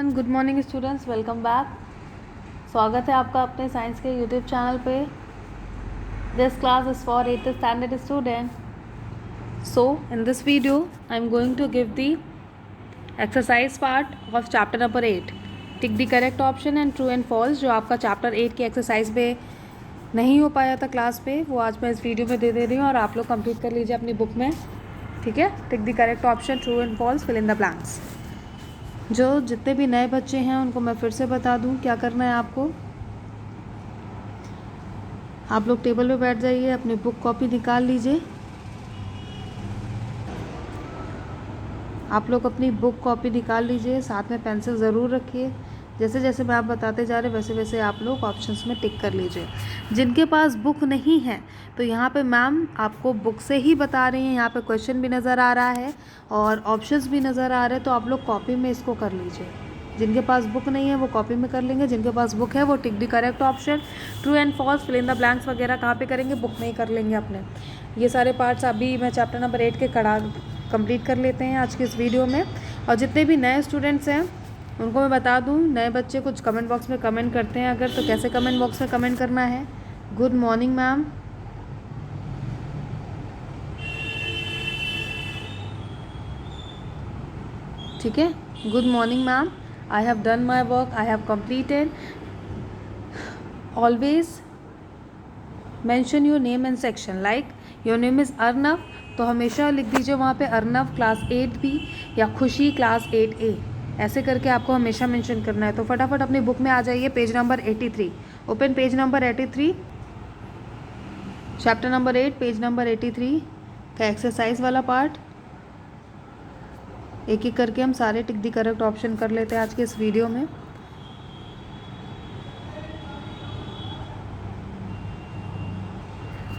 Everyone, good morning students, welcome back. स्वागत है आपका अपने साइंस के यूट्यूब चैनल पे। This class is for 8th standard student. So in this video I am going to give the exercise part of chapter number 8। Tick the correct option and true and false. जो आपका chapter 8 की exercise पे नहीं हो पाया था class पे, वो आज मैं इस वीडियो में दे रही हूँ और आप लोग कंप्लीट कर लीजिए अपनी बुक में। ठीक है, tick the correct option, true and false, fill in the blanks. जो जितने भी नए बच्चे हैं उनको मैं फिर से बता दूं क्या करना है आपको। आप लोग टेबल पे बैठ जाइए, अपनी बुक कॉपी निकाल लीजिए। आप लोग अपनी बुक कॉपी निकाल लीजिए, साथ में पेंसिल ज़रूर रखिए। जैसे जैसे मैं आप बताते जा रहे वैसे वैसे आप लोग ऑप्शंस में टिक कर लीजिए। जिनके पास बुक नहीं है तो यहाँ पे मैम आपको बुक से ही बता रही हैं। यहाँ पे क्वेश्चन भी नज़र आ रहा है और ऑप्शंस भी नज़र आ रहे हैं, तो आप लोग कॉपी में इसको कर लीजिए। जिनके पास बुक नहीं है वो कॉपी में कर लेंगे, जिनके पास बुक है वो tick the correct option, true and false, fill in the blanks वगैरह कहाँ पे करेंगे, बुक में ही कर लेंगे अपने। ये सारे पार्ट्स अभी मैं चैप्टर नंबर 8 के कंप्लीट कर लेते हैं आज की इस वीडियो में। और जितने भी नए स्टूडेंट्स हैं उनको मैं बता दूं, नए बच्चे कुछ कमेंट बॉक्स में कमेंट करते हैं अगर, तो कैसे कमेंट बॉक्स में कमेंट करना है। गुड मॉर्निंग मैम, ठीक है। Good morning ma'am, I have done my work, I have completed. Always mention your name and section, like your name is Arnav, तो हमेशा लिख दीजिए वहाँ पे अर्नव क्लास 8B या खुशी क्लास 8A, ऐसे करके आपको हमेशा मेंशन करना है। तो फटाफट अपनी बुक में आ जाइए, page number 83, open page number 83, chapter number 8, page number 83 का एक्सरसाइज वाला पार्ट। एक एक करके हम सारे टिक दी करेक्ट ऑप्शन कर लेते हैं आज के इस वीडियो में।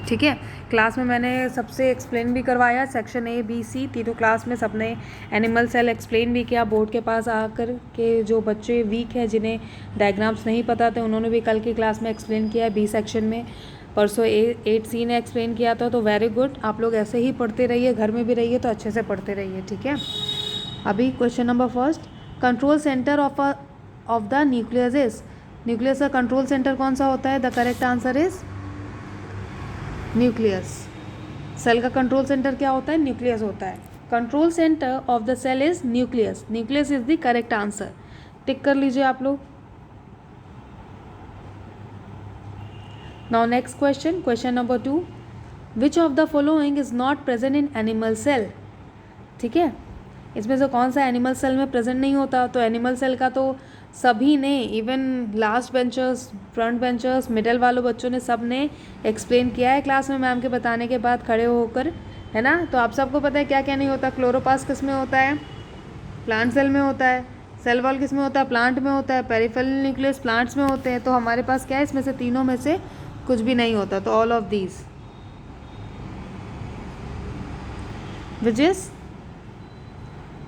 ठीक है, क्लास में मैंने सबसे एक्सप्लेन भी करवाया, सेक्शन A, B, C तीनों क्लास में सबने एनिमल सेल एक्सप्लेन भी किया। बोर्ड के पास आकर के जो बच्चे वीक हैं, जिन्हें डायग्राम्स नहीं पता थे, उन्होंने भी कल की क्लास में एक्सप्लेन किया है। B सेक्शन में परसों 8C ने एक्सप्लेन किया था। तो वेरी गुड, आप लोग ऐसे ही पढ़ते रहिए, घर में भी रहिए तो अच्छे से पढ़ते रहिए। ठीक है, अभी question number first, control centre of the nucleus is. Nucleus का कंट्रोल सेंटर कौन सा होता है? The correct answer is nucleus. Cell का कंट्रोल सेंटर क्या होता है? न्यूक्लियस होता है। Control centre of the cell is nucleus. Nucleus is the correct answer, tick कर लीजिए आप लोग। Now next question, question number 2, which of the following is not present in animal cell. ठीक है, इसमें से कौन सा एनिमल सेल में प्रेजेंट नहीं होता? तो एनिमल सेल का तो सभी ने, even last benchers, front benchers, middle वालों बच्चों ने, सब ने एक्सप्लेन किया है क्लास में मैम के बताने के बाद खड़े होकर, है ना। तो आप सबको पता है क्या क्या नहीं होता। क्लोरोप्लास्ट किस में होता है? प्लांट सेल में होता है। सेल वॉल किस में होता है? प्लांट में होता है। पेरिफेरल न्यूक्लियस प्लांट्स में होते हैं। तो हमारे पास क्या है, इसमें से तीनों में से कुछ भी नहीं होता। तो all of these which is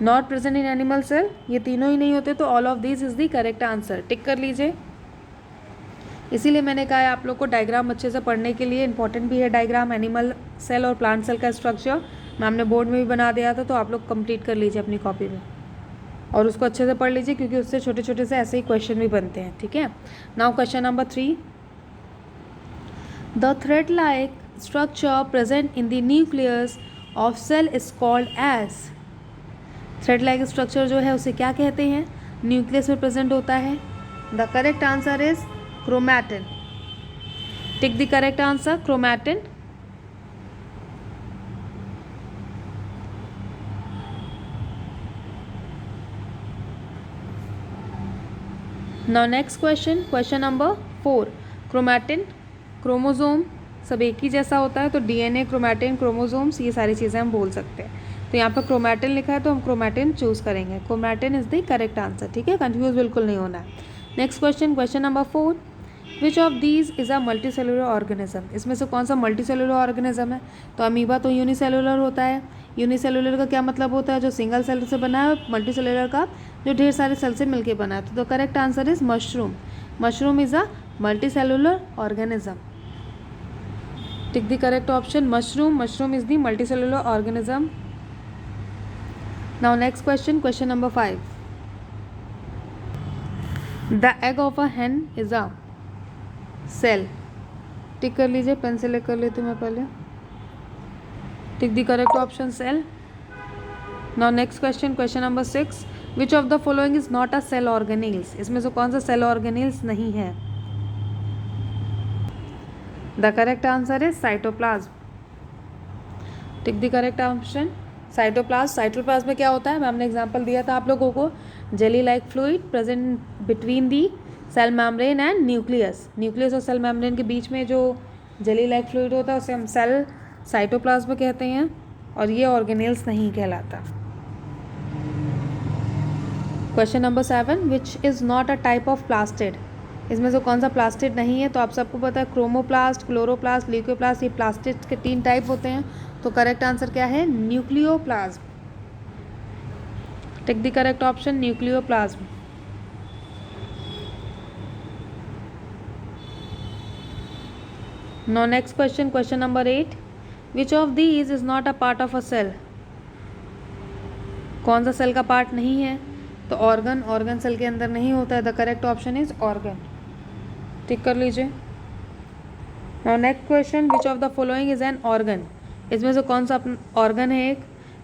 not present in animal cell, ये तीनों ही नहीं होते। तो all of this is the correct answer, tick कर लीजिए। इसीलिए मैंने कहा है आप लोग को डायग्राम अच्छे से पढ़ने के लिए, इंपॉर्टेंट भी है डायग्राम, एनिमल सेल और प्लांट सेल का स्ट्रक्चर। मैम ने बोर्ड में भी बना दिया था, तो आप लोग कंप्लीट कर लीजिए अपनी कॉपी में और उसको अच्छे से पढ़ लीजिए, क्योंकि उससे छोटे छोटे से ऐसे ही क्वेश्चन भी बनते हैं। ठीक है, now question number 3, the thread like structure present in the nucleus of cell is called as. Thread like structure जो है उसे क्या कहते हैं? न्यूक्लियस में प्रेजेंट होता है। The correct answer is chromatin, tick the correct answer, chromatin. Now next question, question number 4, chromatin, chromosome सब एक ही जैसा होता है, तो डीएनए, क्रोमैटिन, क्रोमोसोम्स, ये सारी चीज़ें हम बोल सकते हैं। तो यहाँ पर क्रोमैटिन लिखा है तो हम क्रोमैटिन चूज करेंगे। Chromatin is the correct answer. ठीक है, कंफ्यूज बिल्कुल नहीं होना है। Next question, question number 4, which of these is a multicellular organism. इसमें से कौन सा मल्टीसेलुलर ऑर्गेनिज्म है? तो अमीबा तो यूनिसेलुलर होता है। यूनिसेलुलर का क्या मतलब होता है? जो सिंगल सेल से बना है। मल्टीसेलुलर का जो ढेर सारे सेल से मिलकर बना है। तो the correct answer is mushroom. Mushroom is a multicellular organism, tick the correct option, mushroom. Mushroom is the multicellular organism. Now next question, question number 5. The egg of a hen is a cell. Tick कर लीजिए, pen से लिख कर लेती हूँ मैं पहले. Tick the correct option cell. Now next question, question number 6. Which of the following is not a cell organelles. इसमें से कौन सा सेल ऑर्गेनेल्स नहीं है? The correct answer is cytoplasm. Tick the correct option cytoplasm. Cytoplasm में क्या होता है? मैम ने एग्जांपल दिया था आप लोगों को. Jelly like fluid present between the cell membrane and nucleus. Nucleus और सेल मेम्ब्रेन के बीच में जो जेली लाइक फ्लूइड होता है उसे हम सेल साइटोप्लाज्म कहते हैं, और ये ऑर्गेनेल्स नहीं कहलाता. Question number 7. Which is not a type of plastid. इसमें से कौन सा प्लास्टिड नहीं है? तो आप सबको पता है क्रोमोप्लास्ट, क्लोरोप्लास्ट, ल्यूकोप्लास्ट, ये प्लास्टिड के 3 टाइप होते हैं. तो करेक्ट आंसर क्या है? Nucleoplasm. Take the correct option nucleoplasm. Now next question, question number 8. Which of these is not a part of a cell? कौन सा सेल का पार्ट नहीं है? तो ऑर्गन सेल के अंदर नहीं होता है. The correct option is organ. Tick कर लीजिए. Now next question, which of the following is an organ. इसमें से कौन सा ऑर्गन है एक?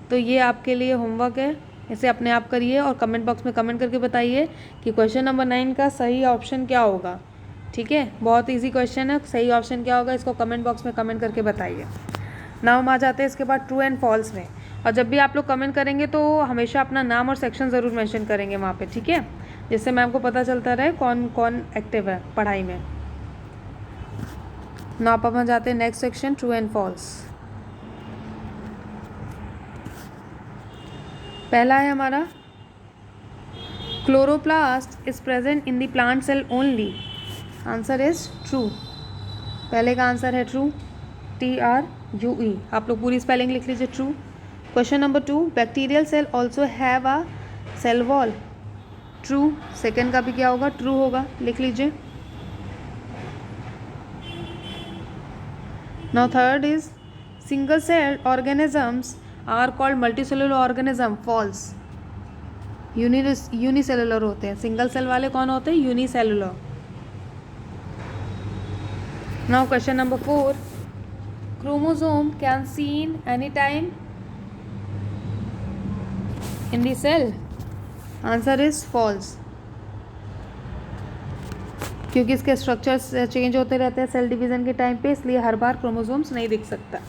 तो ये आपके लिए होमवर्क है, इसे अपने आप करिए और कमेंट बॉक्स में कमेंट करके बताइए कि क्वेश्चन नंबर 9 का सही ऑप्शन क्या होगा. ठीक है, बहुत इजी क्वेश्चन है. सही ऑप्शन क्या होगा इसको कमेंट बॉक्स में कमेंट करके बताइए. नाउ हम आ जाते हैं इसके बाद ट्रू एंड फॉल्स में. और जब भी आप लोग कमेंट करेंगे तो हमेशा अपना नाम और सेक्शन ज़रूर मेंशन करेंगे वहाँ पे, ठीक है, जिससे मैम को पता चलता रहे कौन कौन एक्टिव है पढ़ाई में. नाउ आप हम जाते हैं next section, true and false. पहला है हमारा, chloroplast is present in the plant cell only. Answer is true. पहले का आंसर है ट्रू, TRUE. आप लोग पूरी स्पेलिंग लिख लीजिए, true. Question number 2, bacterial cell also have a cell wall. True. Second का भी क्या होगा? ट्रू होगा. लिख लीजिए. Now third is, single cell organisms are called multicellular organism. False. Unicellular होते हैं. सिंगल सेल वाले कौन होते हैं? Unicellular. Now question number 4, chromosome can seen any time in the cell. Answer is false, क्योंकि इसके स्ट्रक्चर्स चेंज होते रहते हैं सेल डिवीजन के टाइम पे, इसलिए हर बार क्रोमोसोम्स नहीं दिख सकता.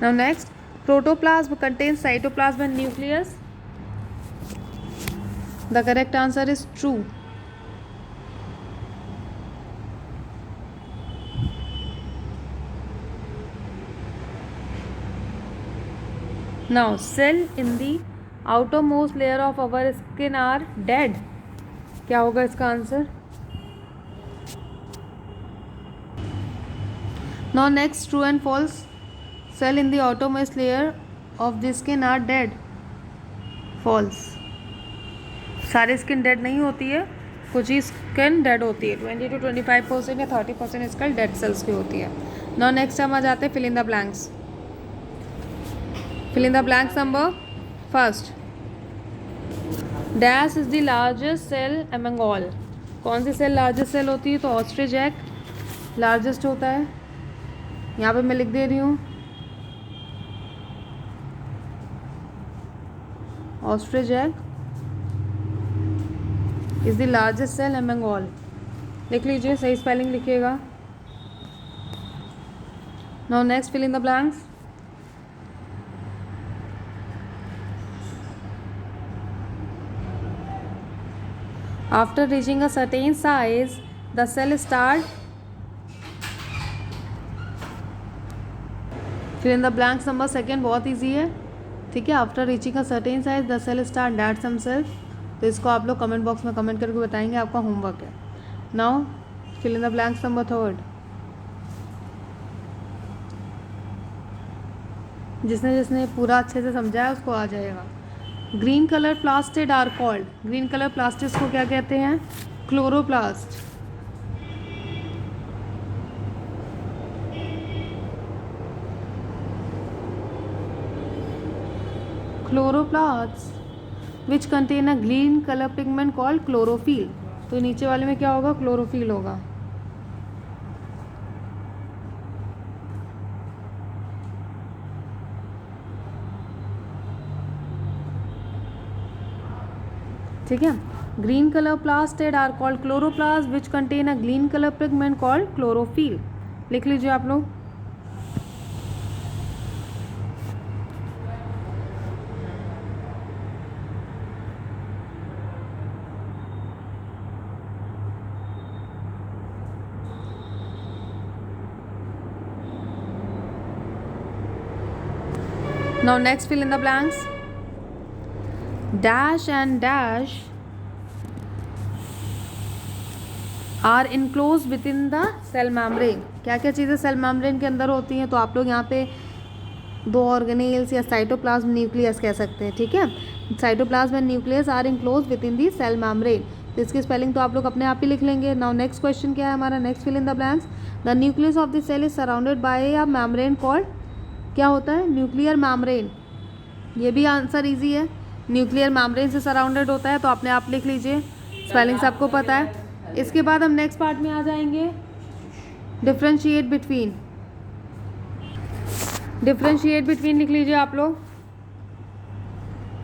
Now next, protoplasm contains cytoplasm and nucleus. The correct answer is true. Now, cell in the outermost layer of our skin are dead. क्या होगा इसका answer? Now next, true and false. Cell in the outermost layer of the skin are dead. False. सारी skin dead नहीं होती है, कुछ ही skin dead होती है. 20 to 25% या 30% स्किन डेड सेल्स की होती है. Now next हम आ जाते हैं fill in the blanks. Fill in the blanks number first. Dash is the largest cell among all. कौन सी सेल लार्जेस्ट सेल होती है? तो ऑस्ट्रिच एग लार्जेस्ट होता है. यहाँ पे मैं लिख दे रही हूँ, ostrich egg is the largest cell among all. लिख लीजिए, सही स्पेलिंग लिखिएगा. Now next, fill in the blanks. After reaching a certain size, the cell start. Fill in the blanks number second, बहुत ईजी है, ठीक है. After reaching a certain size the cell start that themself. तो इसको आप लोग comment box में comment करके बताएंगे, आपका होमवर्क है. Now fill in the blanks number third. जिसने पूरा अच्छे से समझा है उसको आ जाएगा. Green colour plastid are called. Green colour plastids को क्या कहते हैं? Chloroplast. Chloroplasts which contain a green color pigment called chlorophyll. तो नीचे वाले में क्या होगा, क्लोरोफिल होगा। ठीक है। Green colour plastids are called chloroplast which contain a green colour pigment called chlorophyll. लिख लीजिए आप लोग। Now next fill in the blanks. Dash and dash are enclosed within the cell membrane. क्या क्या चीज़ें सेल मेम्ब्रेन के अंदर होती हैं, तो आप लोग यहाँ पे दो ऑर्गेनेल्स या साइटोप्लाज्म न्यूक्लियस कह सकते हैं। ठीक है, cytoplasm and nucleus are enclose within the cell membrane. तो इसकी स्पेलिंग तो आप लोग अपने आप ही लिख लेंगे। नाउ नेक्स्ट क्वेश्चन क्या है हमारा, next fill in the blanks. The nucleus of the cell is surrounded by a membrane called, क्या होता है, न्यूक्लियर मेम्ब्रेन। ये भी आंसर इजी है, न्यूक्लियर मेम्ब्रेन से सराउंडेड होता है, तो अपने आप लिख लीजिए, स्पेलिंग सबको पता है। इसके बाद हम नेक्स्ट पार्ट में आ जाएंगे, डिफ्रेंशिएट बिटवीन। डिफ्रेंशिएट बिटवीन लिख लीजिए आप लोग,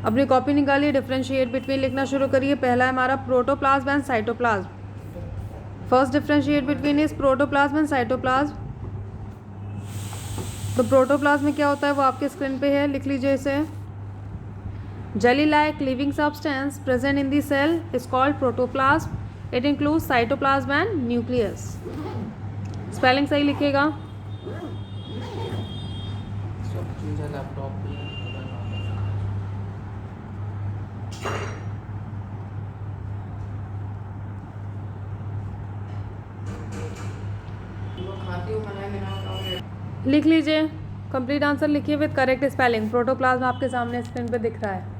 अपनी कॉपी निकालिए, डिफ्रेंशिएट बिटवीन लिखना शुरू करिए। पहला है हमारा protoplasm and cytoplasm. First differentiate between is protoplasm and cytoplasm. तो प्रोटोप्लाज्म में क्या होता है वो आपके स्क्रीन पे है, लिख लीजिए इसे। Jelly like living substance present in the cell is called protoplasm. It include cytoplasm and nucleus. Spelling सही लिखेगा। लिख लीजिए, कंप्लीट आंसर लिखिए विद करेक्ट स्पेलिंग। प्रोटोप्लाज्म आपके सामने स्क्रीन पे दिख रहा है।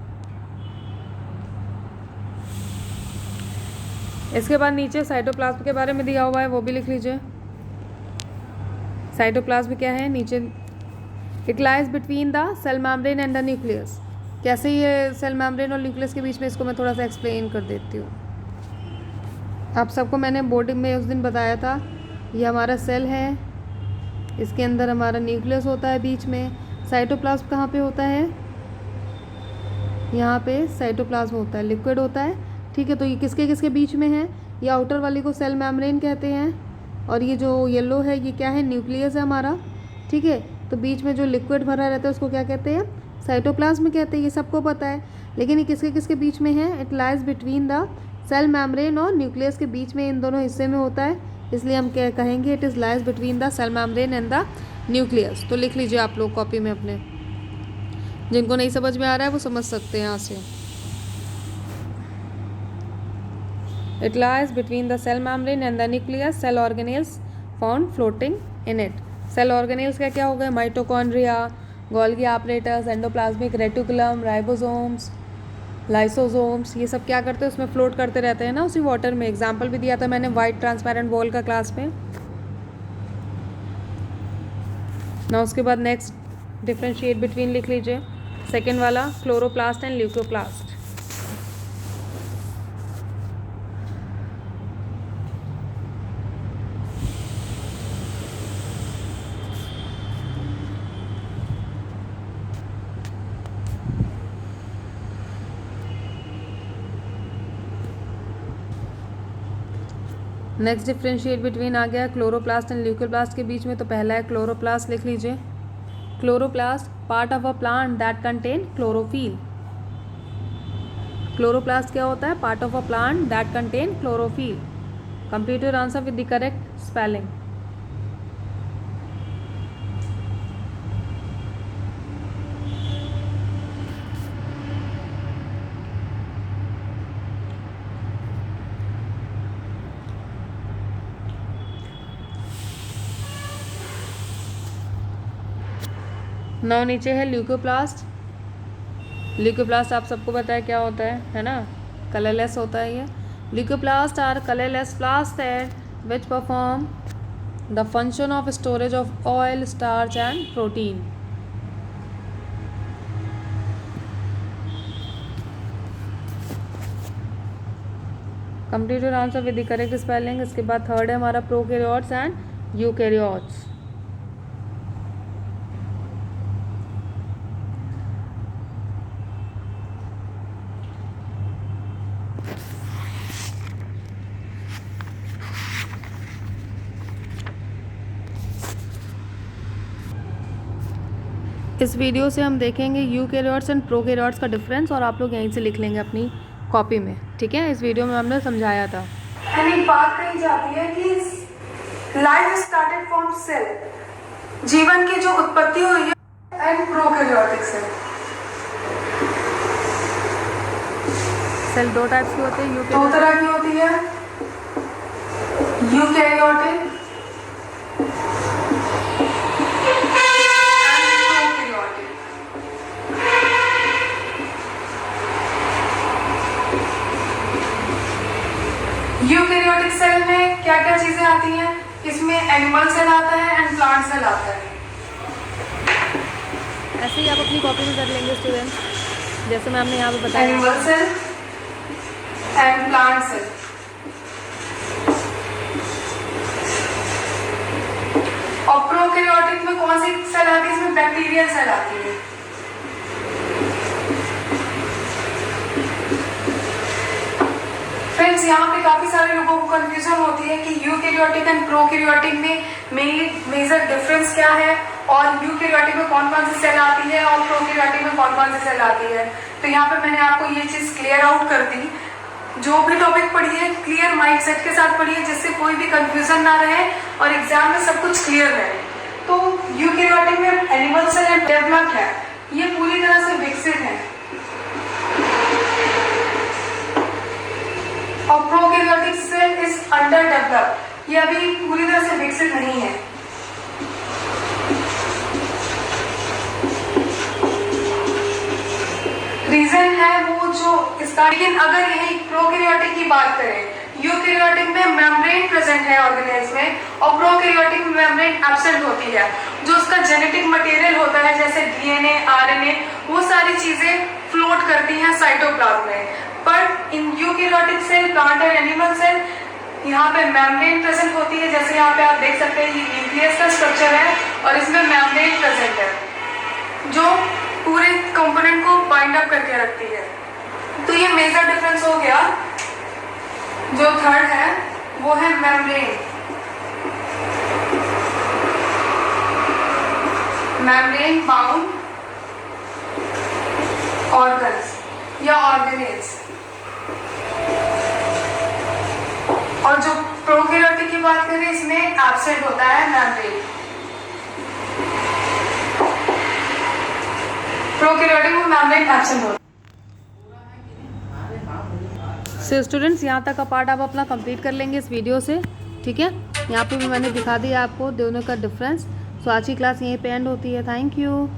इसके बाद नीचे साइटोप्लाज्म के बारे में दिया हुआ है, वो भी लिख लीजिए। साइटोप्लाज्म क्या है नीचे, it lies between the cell membrane and the nucleus. कैसे ये सेल मेम्ब्रेन और न्यूक्लियस के बीच में, इसको मैं थोड़ा सा एक्सप्लेन कर देती हूँ। आप सबको मैंने बोर्ड में उस दिन बताया था, ये हमारा सेल है, इसके अंदर हमारा न्यूक्लियस होता है बीच में। साइटोप्लाज्म कहाँ पे होता है, यहाँ पे साइटोप्लाज्म होता है, लिक्विड होता है। ठीक है, तो ये किसके किसके बीच में है, ये आउटर वाली को सेल मेम्ब्रेन कहते हैं, और ये जो येलो है ये क्या है, न्यूक्लियस है हमारा। ठीक है, तो बीच में जो लिक्विड भरा रहता है उसको क्या कहते हैं, साइटोप्लाज्म कहते हैं। ये सबको पता है, लेकिन ये किसके किसके बीच में है, it lies between the cell membrane और न्यूक्लियस के बीच में, इन दोनों हिस्से में होता है, इसलिए हम क्या कहेंगे, it is lies between the cell membrane and the nucleus. तो लिख लीजिए आप लोग कॉपी में अपने, जिनको नहीं समझ में आ रहा है वो समझ सकते हैं यहाँ से। It lies between the cell membrane and the nucleus, cell organelles found floating in it. Cell organelles का क्या हो गया, mitochondria, Golgi apparatus, endoplasmic reticulum, ribosomes, lysosomes, ये सब क्या करते हैं, उसमें फ्लोट करते रहते हैं ना उसी वाटर में। एग्जाम्पल भी दिया था मैंने वाइट ट्रांसपेरेंट बॉल का क्लास में ना। उसके बाद नेक्स्ट डिफ्रेंशिएट बिटवीन लिख लीजिए, सेकेंड वाला, chloroplast and leucoplast. Next differentiate between आ गया क्लोरोप्लास्ट एंड ल्यूकोप्लास्ट के बीच में। तो पहला है क्लोरोप्लास्ट, लिख लीजिए। Chloroplast part of a plant that contain chlorophyll. Chloroplast क्या होता है, part of a plant that contain chlorophyll. Complete your answer with the correct spelling. Now नीचे है ल्यूकोप्लास्ट। ल्यूकोप्लास्ट आप सबको पता है क्या होता है ना, कलरलेस होता है ये। Leucoplast are colourless plastids which perform the function of storage of oil, starch and protein. Complete your answer with the correct spelling. इसके बाद थर्ड है हमारा प्रोकैरियोट्स एंड यूकैरियोट्स। इस वीडियो से हम देखेंगे यूकैरियोट्स एंड प्रोकैरियोट्स का डिफरेंस और आप लोग यहीं से लिख लेंगे अपनी कॉपी में, ठीक है। इस वीडियो में हमने समझाया था। एक बात कही जाती है कि लाइफ स्टार्टेड फ्रॉम सेल, जीवन की जो उत्पत्ति हुई है एंड प्रोकैरियोटिक सेल। सेल दो टाइप्स की होती है, दो तरह की होती है, यूकैरियोटिक यूकैरियोटिक सेल में क्या क्या चीजें आती हैं? इसमें एनिमल सेल आता है एंड प्लांट सेल आता है। ऐसे ही आप अपनी कॉपी में कर लेंगे स्टूडेंट्स, जैसे मैं आपने यहाँ पे बताया। Animal cell and plant cell. और प्रोकैरियोटिक में कौन सी सेल आती है? इसमें बैक्टीरियल सेल आती है। फ्रेंड्स, यहाँ पे काफी सारे लोगों को कंफ्यूजन होती है कि यूकैरियोटिक एंड प्रोकैरियोटिक में मेनली मेजर डिफरेंस क्या है, और यूकैरियोटिक में कौन कौन सी सेल आती है और प्रोकैरियोटिक में कौन कौन सी सेल आती है। तो यहाँ पे मैंने आपको ये चीज क्लियर आउट कर दी। जो भी टॉपिक पढ़िए क्लियर माइंड सेट के साथ पढ़िए, जिससे कोई भी कंफ्यूजन ना रहे और एग्जाम में सब कुछ क्लियर रहे। तो यूकैरियोटिक में एनिमल सेल एंड डेवलप्ड है, ये पूरी तरह से विकसित है, और prokaryotic cell is under developed, ये अभी पूरी तरह से विकसित नहीं है। रीजन है वो जो इसका। लेकिन अगर यही प्रोकैरियोटिक की बात करें, यूकैरियोटिक में मेम्ब्रेन प्रेजेंट है ऑर्गेनेल्स में, और प्रोकैरियोटिक में मेम्ब्रेन एब्सेंट होती है। जो उसका जेनेटिक मटेरियल होता है जैसे डीएनए, आरएनए, वो सारी चीजें फ्लोट करती हैं साइटोप्लाज्म में। पर इन यूकैरियोटिक सेल, प्लांट और एनिमल सेल, यहाँ पे मेम्ब्रेन प्रेजेंट होती है। जैसे यहाँ पे आप देख सकते हैं, ये न्यूक्लियस का स्ट्रक्चर है और इसमें मेम्ब्रेन प्रेजेंट है जो पूरे कंपोनेंट को बाइंड अप करके रखती है। तो ये मेजर डिफरेंस हो गया। जो थर्ड है वो है मेम्ब्रेन, मेम्ब्रेन बाउंड ऑर्गन्स या ऑर्गेनेल्स। और जो प्रोकैरियोटिक की बात करें, इसमें एब्सेंट होता है मेम्ब्रेन। प्रोकैरियोटिक में मेम्ब्रेन एब्सेंट होता है। सो स्टूडेंट्स, यहाँ तक का पार्ट आप अपना कंप्लीट कर लेंगे इस वीडियो से, ठीक है। यहाँ पे भी मैंने दिखा दिया आपको दोनों का डिफरेंस। सो आज की क्लास यहीं पे एंड होती है। Thank you.